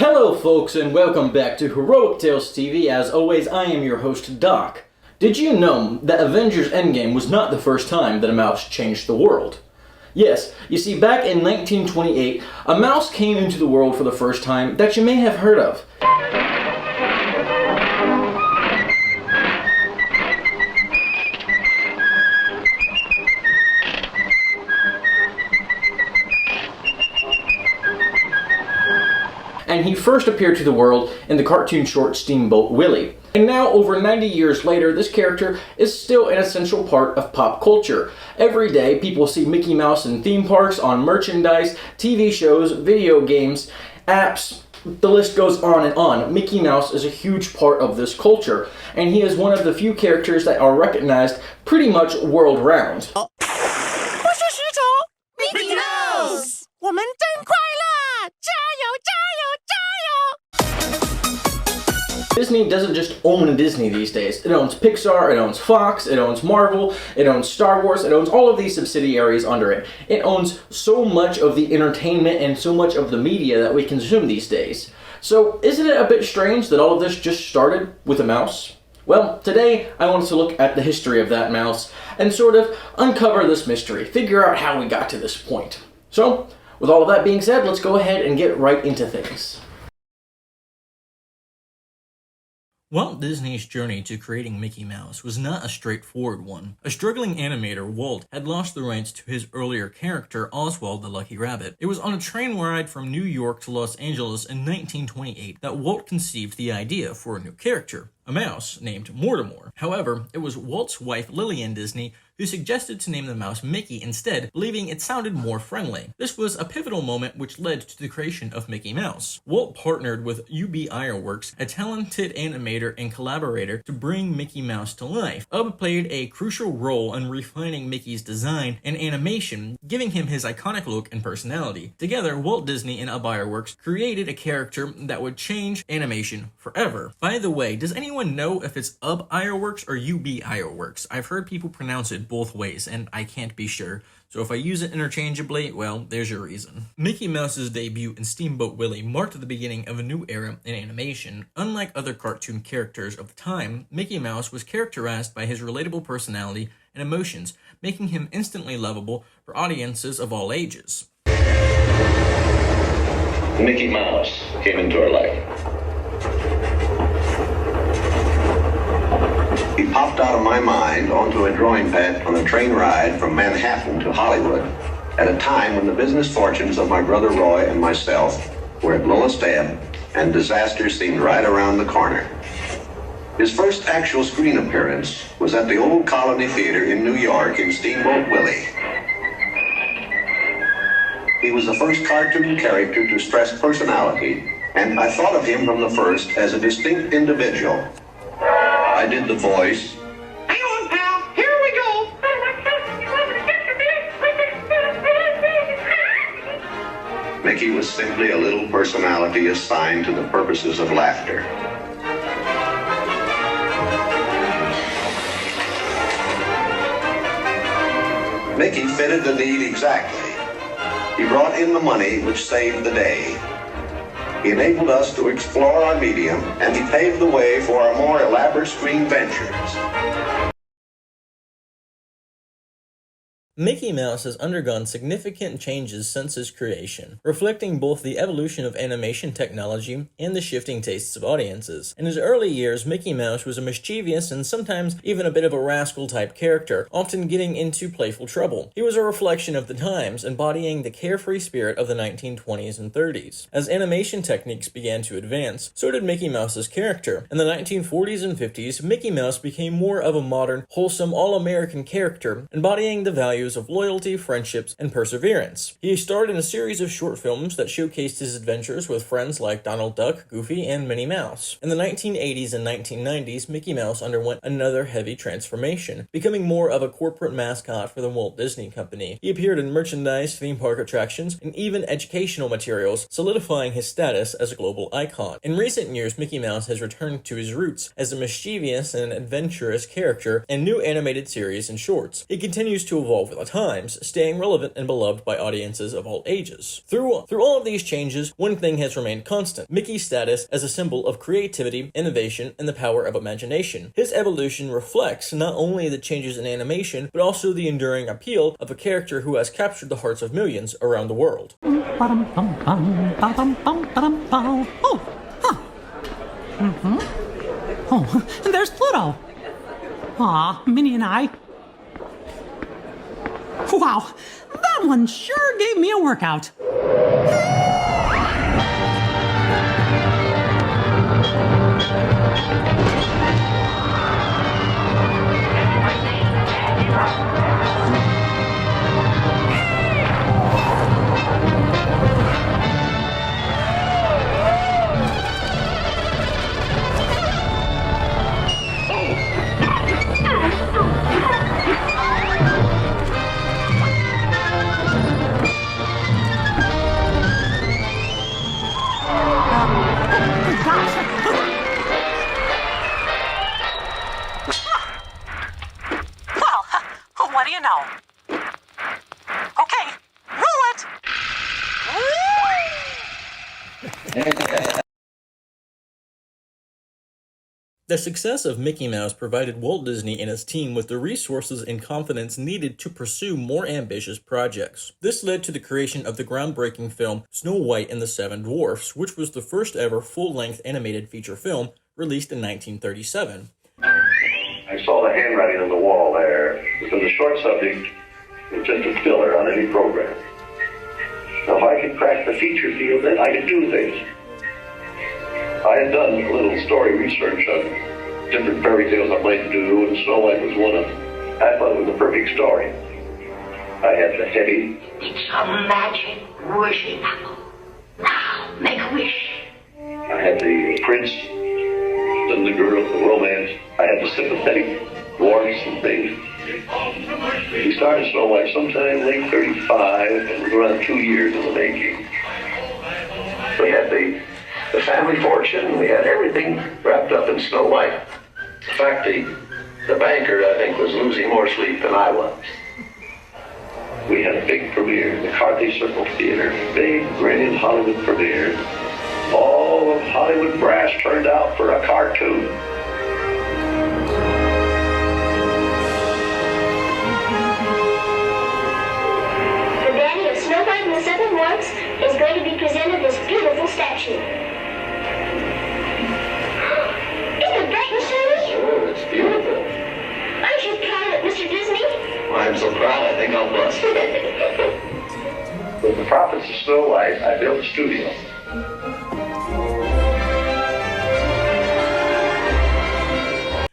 Hello folks and welcome back to Heroic Tales TV. As always, I am your host, Doc. Did you know that Avengers Endgame was not the first time that a mouse changed the world? Yes, you see, back in 1928, a mouse came into the world for the first time that you may have heard of. And he first appeared to the world in the cartoon short Steamboat Willie. And now, over 90 years later, this character is still an essential part of pop culture. Every day, people see Mickey Mouse in theme parks, on merchandise, TV shows, video games, apps. The list goes on and on. Mickey Mouse is a huge part of this culture, and he is one of the few characters that are recognized pretty much world-round. Mickey Mouse! 我们真快乐！加油！加油！加油！ Disney doesn't just own Disney these days. It owns Pixar, it owns Fox, it owns Marvel, it owns Star Wars, it owns all of these subsidiaries under it. It owns so much of the entertainment and so much of the media that we consume these days. So isn't it a bit strange that all of this just started with a mouse? Well, today I want to look at the history of that mouse and sort of uncover this mystery, figure out how we got to this point. So, with all of that being said, let's go ahead and get right into things. Walt Disney's journey to creating Mickey Mouse was not a straightforward one. A struggling animator, Walt, had lost the rights to his earlier character, Oswald the Lucky Rabbit. It was on a train ride from New York to Los Angeles in 1928 that Walt conceived the idea for a new character, a mouse named Mortimer. However, it was Walt's wife, Lillian Disney, who suggested to name the mouse Mickey instead, believing it sounded more friendly. This was a pivotal moment which led to the creation of Mickey Mouse. Walt partnered with UB Ironworks, a talented animator and collaborator, to bring Mickey Mouse to life. UB played a crucial role in refining Mickey's design and animation, giving him his iconic look and personality. Together, Walt Disney and UB Ironworks created a character that would change animation forever. By the way, does anyone know if it's UB Ironworks or UB Ironworks? I've heard people pronounce it both ways, and I can't be sure. So if I use it interchangeably, well, there's your reason. Mickey Mouse's debut in Steamboat Willie marked the beginning of a new era in animation. Unlike other cartoon characters of the time, Mickey Mouse was characterized by his relatable personality and emotions, making him instantly lovable for audiences of all ages. Mickey Mouse came into our life. He popped out of my mind onto a drawing pad on a train ride from Manhattan to Hollywood at a time when the business fortunes of my brother Roy and myself were at lowest ebb and disaster seemed right around the corner. His first actual screen appearance was at the Old Colony Theater in New York in Steamboat Willie. He was the first cartoon character to stress personality, and I thought of him from the first as a distinct individual. I did the voice. Hang on, pal. Here we go. Mickey was simply a little personality assigned to the purposes of laughter. Mickey fitted the need exactly. He brought in the money which saved the day. He enabled us to explore our medium, and he paved the way for our more elaborate screen ventures. Mickey Mouse has undergone significant changes since his creation, reflecting both the evolution of animation technology and the shifting tastes of audiences. In his early years, Mickey Mouse was a mischievous and sometimes even a bit of a rascal-type character, often getting into playful trouble. He was a reflection of the times, embodying the carefree spirit of the 1920s and 30s. As animation techniques began to advance, so did Mickey Mouse's character. In the 1940s and 50s, Mickey Mouse became more of a modern, wholesome, all-American character, embodying the values of loyalty, friendships, and perseverance. He starred in a series of short films that showcased his adventures with friends like Donald Duck, Goofy, and Minnie Mouse. In the 1980s and 1990s, Mickey Mouse underwent another heavy transformation, becoming more of a corporate mascot for the Walt Disney Company. He appeared in merchandise, theme park attractions, and even educational materials, solidifying his status as a global icon. In recent years, Mickey Mouse has returned to his roots as a mischievous and adventurous character in new animated series and shorts. He continues to evolve evolve with the times, staying relevant and beloved by audiences of all ages. Through all of these changes, one thing has remained constant: Mickey's status as a symbol of creativity, innovation, and the power of imagination. His evolution reflects not only the changes in animation, but also the enduring appeal of a character who has captured the hearts of millions around the world. Oh, and there's Pluto. Aw, Minnie and I. Wow, that one sure gave me a workout. Well, what do you know? Okay, roll it! The success of Mickey Mouse provided Walt Disney and his team with the resources and confidence needed to pursue more ambitious projects. This led to the creation of the groundbreaking film Snow White and the Seven Dwarfs, which was the first ever full-length animated feature film released in 1937. I saw the handwriting on the wall there, because the short subject was just a filler on any program. Now, if I could crack the feature field, then I could do things. I had done a little story research of different fairy tales I might do, and Snow White was one of them. I thought it was the perfect story. I had the heavy. It's a magic wishing apple. Now, make a wish. I had the prince, then the girl, the romance. I had the sympathetic warmth and things. We started Snow White sometime late 35, and we were around 2 years in the making. We had the family fortune, we had everything wrapped up in Snow White. In fact, the banker, I think, was losing more sleep than I was. We had a big premiere, the Carthay Circle Theater, big, grand Hollywood premiere. All of Hollywood brass turned out for a cartoon. The Daddy of Snow White and the Seven Dwarfs is going to be presented this beautiful statue. Isn't it bright and shiny? Oh, it's beautiful. Aren't you proud of it, Mr. Disney? Well, I'm so proud I think I'll bust. With the profits of Snow White, I built a studio.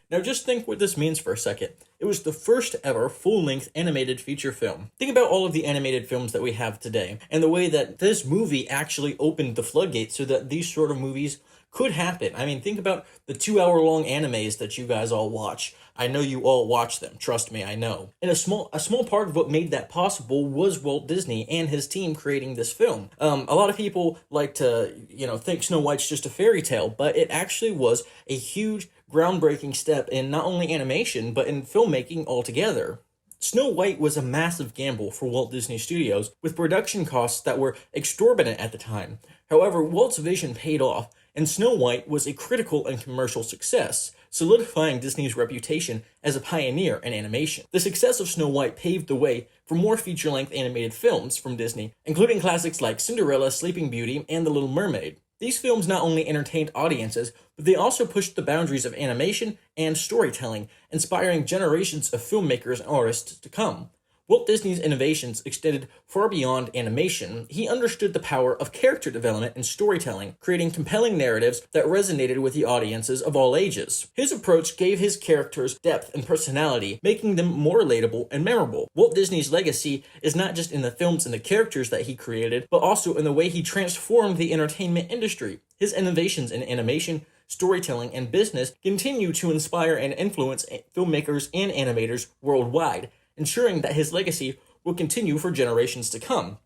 Now just think what this means for a second. It was the first ever full-length animated feature film. Think about all of the animated films that we have today, and the way that this movie actually opened the floodgates so that these sort of movies could happen. I mean, think about the 2-hour-long animes that you guys all watch. I know you all watch them, trust me, I know. And a small part of what made that possible was Walt Disney and his team creating this film. A lot of people like to, think Snow White's just a fairy tale, but it actually was a huge, groundbreaking step in not only animation, but in filmmaking altogether. Snow White was a massive gamble for Walt Disney Studios, with production costs that were exorbitant at the time. However, Walt's vision paid off, and Snow White was a critical and commercial success, solidifying Disney's reputation as a pioneer in animation. The success of Snow White paved the way for more feature-length animated films from Disney, including classics like Cinderella, Sleeping Beauty, and The Little Mermaid. These films not only entertained audiences, but they also pushed the boundaries of animation and storytelling, inspiring generations of filmmakers and artists to come. Walt Disney's innovations extended far beyond animation. He understood the power of character development and storytelling, creating compelling narratives that resonated with the audiences of all ages. His approach gave his characters depth and personality, making them more relatable and memorable. Walt Disney's legacy is not just in the films and the characters that he created, but also in the way he transformed the entertainment industry. His innovations in animation, storytelling, and business continue to inspire and influence filmmakers and animators worldwide, ensuring that his legacy will continue for generations to come.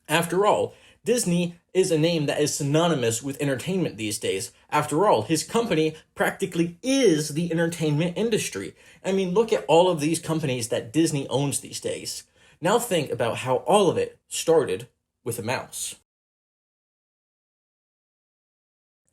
After all, Disney is a name that is synonymous with entertainment these days. After all, his company practically is the entertainment industry. I mean, look at all of these companies that Disney owns these days. Now think about how all of it started with a mouse.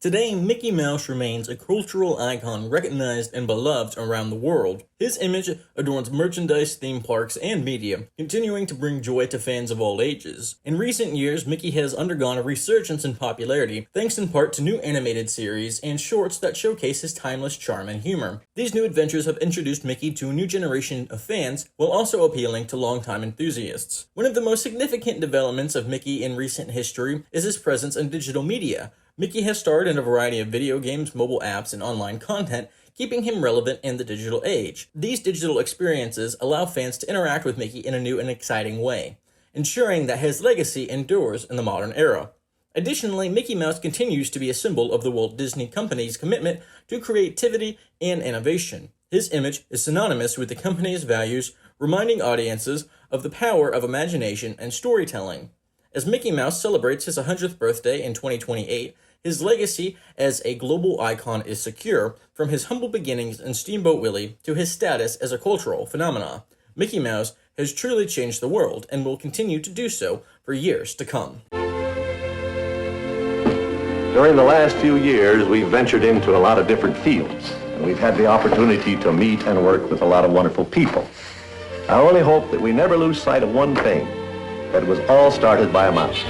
Today, Mickey Mouse remains a cultural icon recognized and beloved around the world. His image adorns merchandise, theme parks, and media, continuing to bring joy to fans of all ages. In recent years, Mickey has undergone a resurgence in popularity, thanks in part to new animated series and shorts that showcase his timeless charm and humor. These new adventures have introduced Mickey to a new generation of fans, while also appealing to longtime enthusiasts. One of the most significant developments of Mickey in recent history is his presence in digital media. Mickey has starred in a variety of video games, mobile apps, and online content, keeping him relevant in the digital age. These digital experiences allow fans to interact with Mickey in a new and exciting way, ensuring that his legacy endures in the modern era. Additionally, Mickey Mouse continues to be a symbol of the Walt Disney Company's commitment to creativity and innovation. His image is synonymous with the company's values, reminding audiences of the power of imagination and storytelling. As Mickey Mouse celebrates his 100th birthday in 2028, his legacy as a global icon is secure, from his humble beginnings in Steamboat Willie to his status as a cultural phenomenon. Mickey Mouse has truly changed the world and will continue to do so for years to come. During the last few years, we've ventured into a lot of different fields, and we've had the opportunity to meet and work with a lot of wonderful people. I only hope that we never lose sight of one thing, that it was all started by a mouse.